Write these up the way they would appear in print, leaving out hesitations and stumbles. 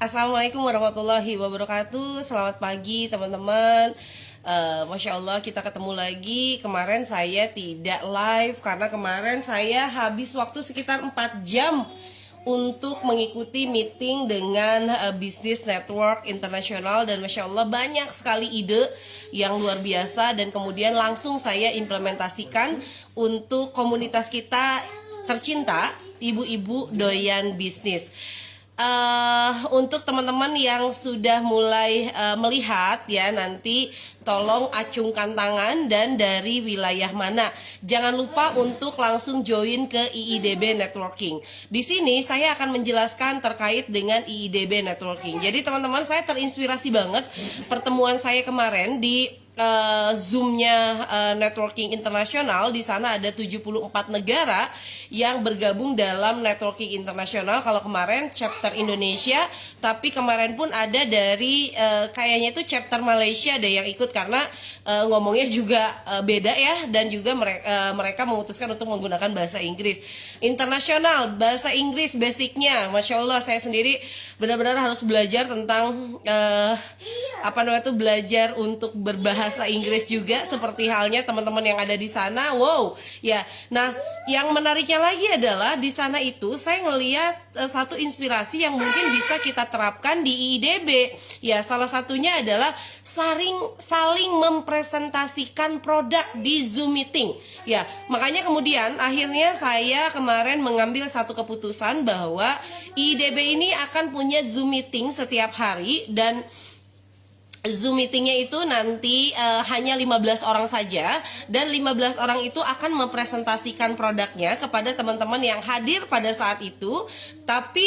Assalamualaikum warahmatullahi wabarakatuh. Selamat pagi teman-teman. Masya Allah kita ketemu lagi. Kemarin saya tidak live karena kemarin saya habis waktu sekitar 4 jam untuk mengikuti meeting dengan bisnis network internasional. Dan Masya Allah banyak sekali ide yang luar biasa. Dan kemudian langsung saya implementasikan untuk komunitas kita tercinta, ibu-ibu doyan bisnis. Untuk teman-teman yang sudah mulai melihat ya, nanti tolong acungkan tangan dan dari wilayah mana. Jangan lupa untuk langsung join ke IIDB Networking. Di sini saya akan menjelaskan terkait dengan IIDB Networking. Jadi teman-teman, saya terinspirasi banget pertemuan saya kemarin di Zoom-nya networking internasional. Di sana ada 74 negara yang bergabung dalam networking internasional. Kalau kemarin chapter Indonesia, tapi kemarin pun ada dari kayaknya itu chapter Malaysia ada yang ikut karena ngomongnya juga beda ya, dan juga mereka memutuskan untuk menggunakan bahasa Inggris. Internasional, bahasa Inggris basicnya, Masya Allah saya sendiri benar-benar harus belajar tentang belajar untuk berbahasa Inggris juga, seperti halnya teman-teman yang ada di sana. Wow, ya. Nah, yang menariknya lagi adalah di sana itu saya ngelihat satu inspirasi yang mungkin bisa kita terapkan di IIDB. Ya, salah satunya adalah saling mempresentasikan produk di Zoom meeting. Ya, makanya kemudian akhirnya saya kemarin mengambil satu keputusan bahwa IIDB ini akan punya Zoom meeting setiap hari, dan Zoom meetingnya itu nanti hanya 15 orang saja, dan 15 orang itu akan mempresentasikan produknya kepada teman-teman yang hadir pada saat itu, tapi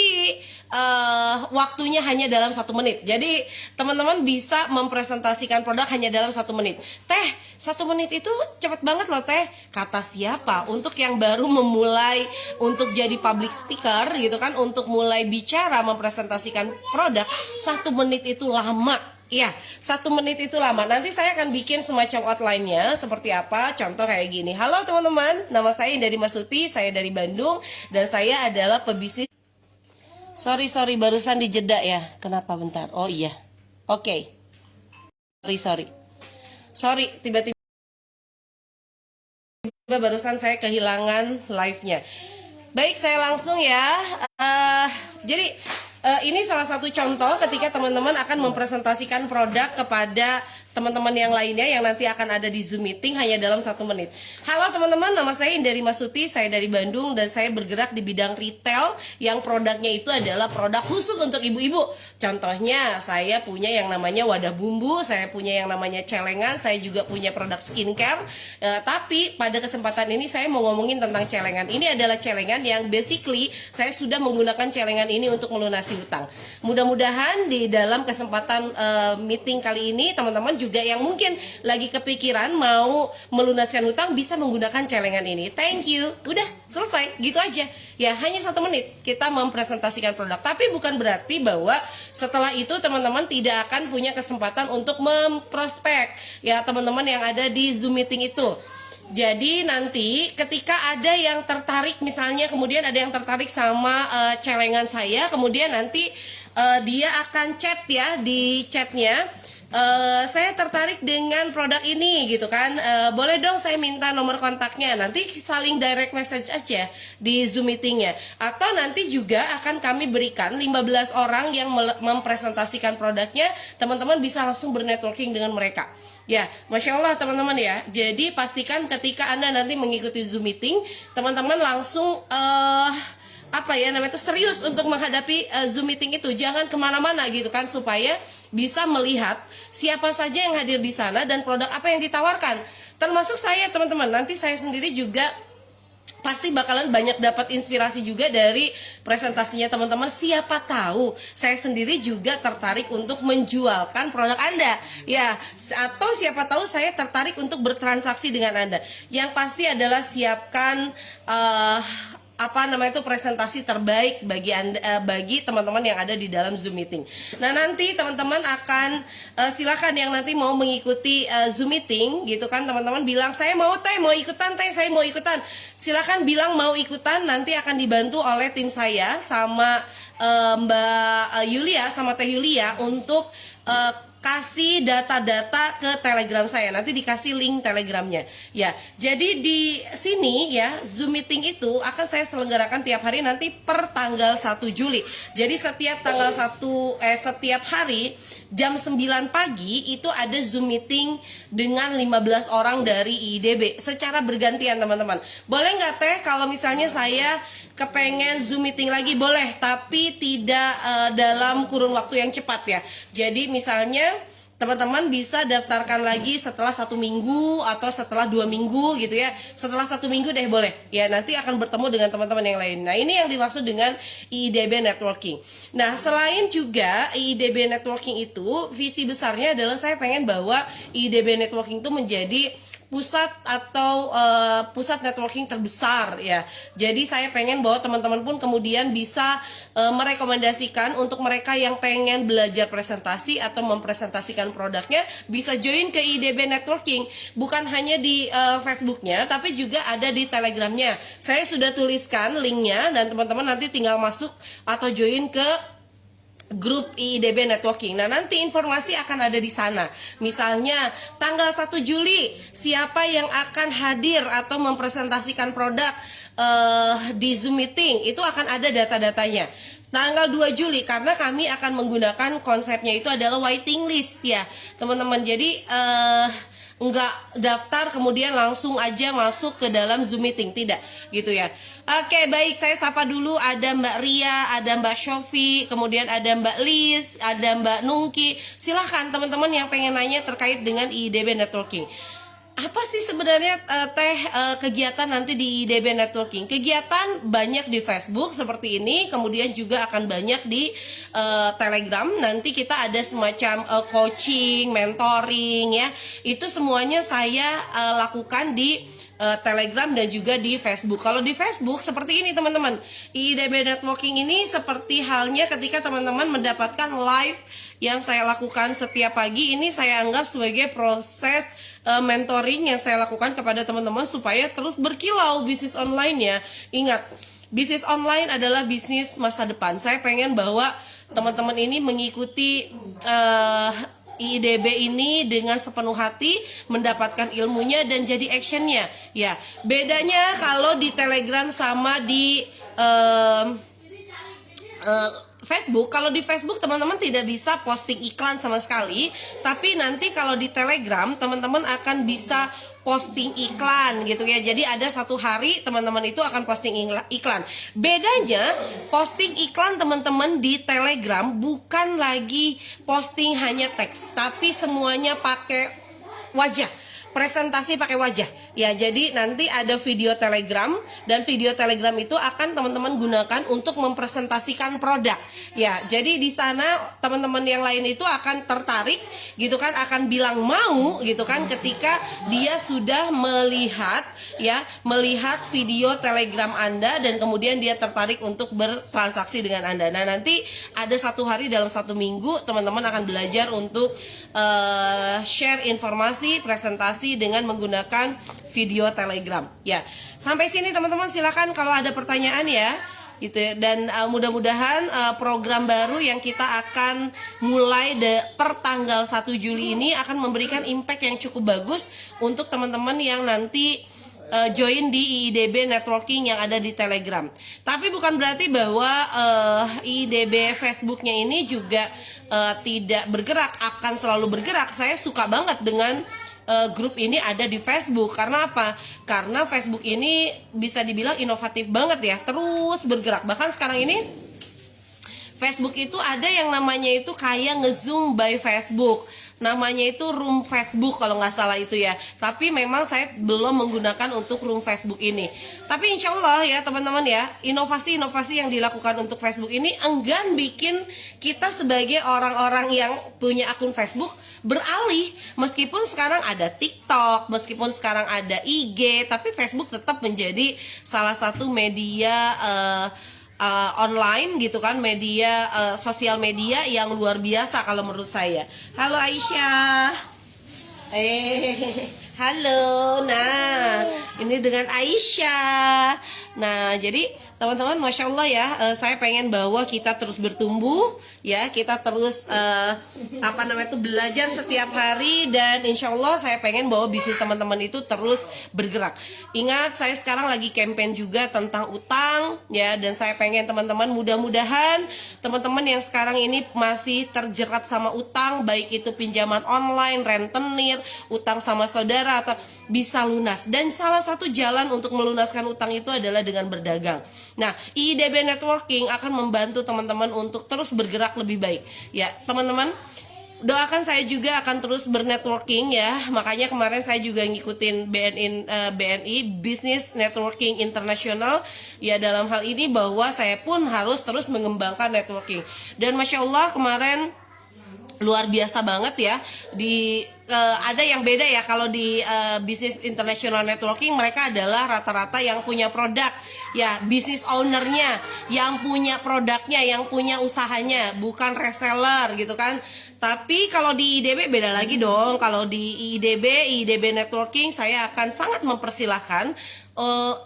waktunya hanya dalam 1 menit. Jadi teman-teman bisa mempresentasikan produk hanya dalam 1 menit. Teh, 1 menit itu cepet banget loh teh. Kata siapa? Untuk yang baru memulai untuk jadi public speaker gitu kan, untuk mulai bicara mempresentasikan produk, 1 menit itu lama. Iya, 1 menit itu lama. Nanti saya akan bikin semacam outline-nya seperti apa. Contoh kayak gini. Halo teman-teman, nama saya Indari Masuti, saya dari Bandung, dan saya adalah pebisnis. Sorry, barusan dijeda ya. Kenapa bentar? Oh iya. Oke. Sorry, tiba-tiba barusan saya kehilangan live-nya. Baik, saya langsung ya. Jadi ini salah satu contoh ketika teman-teman akan mempresentasikan produk kepada teman-teman yang lainnya yang nanti akan ada di Zoom meeting hanya dalam 1 menit. Halo teman-teman, nama saya Indari Masuti, saya dari Bandung, dan saya bergerak di bidang retail yang produknya itu adalah produk khusus untuk ibu-ibu. Contohnya saya punya yang namanya wadah bumbu, saya punya yang namanya celengan, saya juga punya produk skincare. Tapi pada kesempatan ini saya mau ngomongin tentang celengan. Ini adalah celengan yang basically saya sudah menggunakan celengan ini untuk melunasi hutang. Mudah-mudahan di dalam kesempatan meeting kali ini teman-teman juga yang mungkin lagi kepikiran mau melunaskan hutang bisa menggunakan celengan ini. Thank you. Udah selesai, gitu aja. Ya, hanya 1 menit kita mempresentasikan produk. Tapi bukan berarti bahwa setelah itu teman-teman tidak akan punya kesempatan untuk memprospek ya teman-teman yang ada di Zoom meeting itu. Jadi nanti ketika ada yang tertarik, misalnya kemudian ada yang tertarik sama celengan saya, kemudian nanti dia akan chat ya, di chatnya, saya tertarik dengan produk ini gitu kan, boleh dong saya minta nomor kontaknya. Nanti saling direct message aja di Zoom meetingnya. Atau nanti juga akan kami berikan 15 orang yang mempresentasikan produknya, teman-teman bisa langsung bernetworking dengan mereka. Ya, Masya Allah teman-teman ya. Jadi pastikan ketika Anda nanti mengikuti Zoom meeting, teman-teman langsung serius untuk menghadapi Zoom meeting itu. Jangan kemana-mana gitu kan, supaya bisa melihat siapa saja yang hadir di sana dan produk apa yang ditawarkan. Termasuk saya teman-teman, nanti saya sendiri juga pasti bakalan banyak dapat inspirasi juga dari presentasinya teman-teman. Siapa tahu saya sendiri juga tertarik untuk menjualkan produk Anda ya, atau siapa tahu saya tertarik untuk bertransaksi dengan Anda. Yang pasti adalah siapkan presentasi terbaik bagi teman-teman yang ada di dalam Zoom meeting. Nah, nanti teman-teman akan silakan yang nanti mau mengikuti Zoom meeting gitu kan, teman-teman bilang saya mau ikutan, saya mau ikutan. Silakan bilang mau ikutan, nanti akan dibantu oleh tim saya sama Mbak Yulia sama Teh Yulia untuk kasih data-data ke Telegram saya. Nanti dikasih link Telegramnya. Ya, jadi di sini ya, Zoom meeting itu akan saya selenggarakan tiap hari nanti per tanggal 1 Juli. Jadi setiap setiap hari jam 9 pagi itu ada Zoom meeting dengan 15 orang dari IIDB secara bergantian, teman-teman. Boleh nggak Teh kalau misalnya saya kepengen Zoom meeting lagi? Boleh, tapi tidak dalam kurun waktu yang cepat ya. Jadi misalnya teman-teman bisa daftarkan lagi setelah 1 minggu atau setelah 2 minggu gitu ya. Setelah 1 minggu deh boleh ya, nanti akan bertemu dengan teman-teman yang lain. Nah, ini yang dimaksud dengan IIDB Networking. Nah, selain juga IIDB Networking itu, visi besarnya adalah saya pengen bahwa IIDB Networking itu menjadi pusat atau pusat networking terbesar ya. Jadi saya pengen bahwa teman-teman pun kemudian bisa merekomendasikan untuk mereka yang pengen belajar presentasi atau mempresentasikan produknya, bisa join ke IIDB Networking. Bukan hanya di Facebooknya, tapi juga ada di Telegramnya. Saya sudah tuliskan linknya dan teman-teman nanti tinggal masuk atau join ke grup IIDB Networking. Nah, nanti informasi akan ada di sana. Misalnya tanggal 1 Juli siapa yang akan hadir atau mempresentasikan produk di Zoom meeting, itu akan ada data-datanya. Tanggal 2 Juli karena kami akan menggunakan konsepnya itu adalah waiting list ya, teman-teman. Jadi enggak daftar kemudian langsung aja masuk ke dalam Zoom meeting, tidak gitu ya. Oke, baik, saya sapa dulu. Ada Mbak Ria, ada Mbak Shofi, kemudian ada Mbak Liz, ada Mbak Nungki. Silahkan teman-teman yang pengen nanya terkait dengan IIDB Networking. Apa sih sebenarnya kegiatan nanti di IIDB Networking? Kegiatan banyak di Facebook seperti ini, kemudian juga akan banyak di Telegram. Nanti kita ada semacam coaching, mentoring ya. Itu semuanya saya lakukan di Telegram dan juga di Facebook. Kalau di Facebook seperti ini teman-teman, IIDB Networking ini seperti halnya ketika teman-teman mendapatkan live yang saya lakukan setiap pagi. Ini saya anggap sebagai proses mentoring yang saya lakukan kepada teman-teman supaya terus berkilau bisnis online-nya. Ingat, bisnis online adalah bisnis masa depan. Saya pengen bahwa teman-teman ini mengikuti IIDB ini dengan sepenuh hati, mendapatkan ilmunya dan jadi actionnya ya. Bedanya kalau di Telegram sama di Facebook, kalau di Facebook teman-teman tidak bisa posting iklan sama sekali, tapi nanti kalau di Telegram teman-teman akan bisa posting iklan gitu ya. Jadi ada satu hari teman-teman itu akan posting iklan. Bedanya posting iklan teman-teman di Telegram bukan lagi posting hanya teks, tapi semuanya pakai wajah. Presentasi pakai wajah ya. Jadi nanti ada video Telegram, dan video Telegram itu akan teman-teman gunakan untuk mempresentasikan produk ya. Jadi di sana teman-teman yang lain itu akan tertarik gitu kan, akan bilang mau gitu kan ketika dia sudah melihat video Telegram Anda dan kemudian dia tertarik untuk bertransaksi dengan Anda. Nah, nanti ada satu hari dalam 1 minggu teman-teman akan belajar untuk share informasi presentasi dengan menggunakan video Telegram ya. Sampai sini teman-teman, silakan kalau ada pertanyaan ya gitu ya. Dan mudah-mudahan program baru yang kita akan mulai per tanggal 1 Juli ini akan memberikan impact yang cukup bagus untuk teman-teman yang nanti join di IIDB Networking yang ada di Telegram. Tapi bukan berarti bahwa IIDB Facebooknya ini juga tidak bergerak, akan selalu bergerak. Saya suka banget dengan grup ini ada di Facebook. Karena apa? Karena Facebook ini bisa dibilang inovatif banget ya, terus bergerak. Bahkan sekarang ini Facebook itu ada yang namanya itu kayak nge-zoom by Facebook. namanya itu room Facebook kalau nggak salah itu ya. Tapi memang saya belum menggunakan untuk room Facebook ini. Tapi insya Allah ya teman-teman ya, inovasi-inovasi yang dilakukan untuk Facebook ini enggan bikin kita sebagai orang-orang yang punya akun Facebook beralih. Meskipun sekarang ada TikTok, meskipun sekarang ada IG, tapi Facebook tetap menjadi salah satu media online gitu kan, media sosial media yang luar biasa kalau menurut saya. Halo Aisyah. Halo. Nah, ini dengan Aisyah. Nah, jadi teman-teman, masya Allah ya, saya pengen bahwa kita terus bertumbuh, ya, kita terus belajar setiap hari, dan insya Allah saya pengen bahwa bisnis teman-teman itu terus bergerak. Ingat, saya sekarang lagi campaign juga tentang utang, ya, dan saya pengen teman-teman mudah-mudahan teman-teman yang sekarang ini masih terjerat sama utang, baik itu pinjaman online, rentenir, utang sama saudara, atau bisa lunas. Dan salah satu jalan untuk melunaskan utang itu adalah dengan berdagang. Nah, IIDB Networking akan membantu teman-teman untuk terus bergerak lebih baik. Ya, teman-teman, doakan saya juga akan terus bernetworking ya. Makanya kemarin saya juga ngikutin BNI Business Networking International. Ya, dalam hal ini bahwa saya pun harus terus mengembangkan networking. Dan masya Allah kemarin luar biasa banget ya. Ada yang beda ya kalau di bisnis international networking, mereka adalah rata-rata yang punya produk ya, bisnis ownernya yang punya produknya, yang punya usahanya, bukan reseller gitu kan. Tapi kalau di IDB beda lagi dong. Kalau di IDB Networking, saya akan sangat mempersilahkan,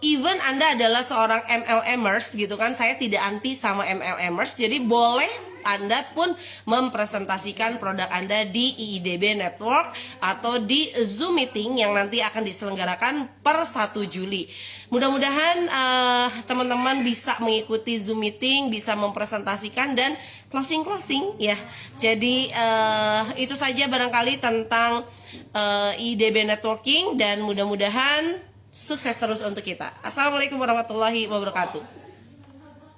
even Anda adalah seorang MLMers gitu kan, saya tidak anti sama MLMers, jadi boleh Anda pun mempresentasikan produk Anda di IIDB Network atau di Zoom meeting yang nanti akan diselenggarakan per 1 Juli. Mudah-mudahan teman-teman bisa mengikuti Zoom meeting, bisa mempresentasikan dan closing ya. Jadi itu saja barangkali tentang IIDB Networking, dan mudah-mudahan sukses terus untuk kita. Assalamualaikum warahmatullahi wabarakatuh.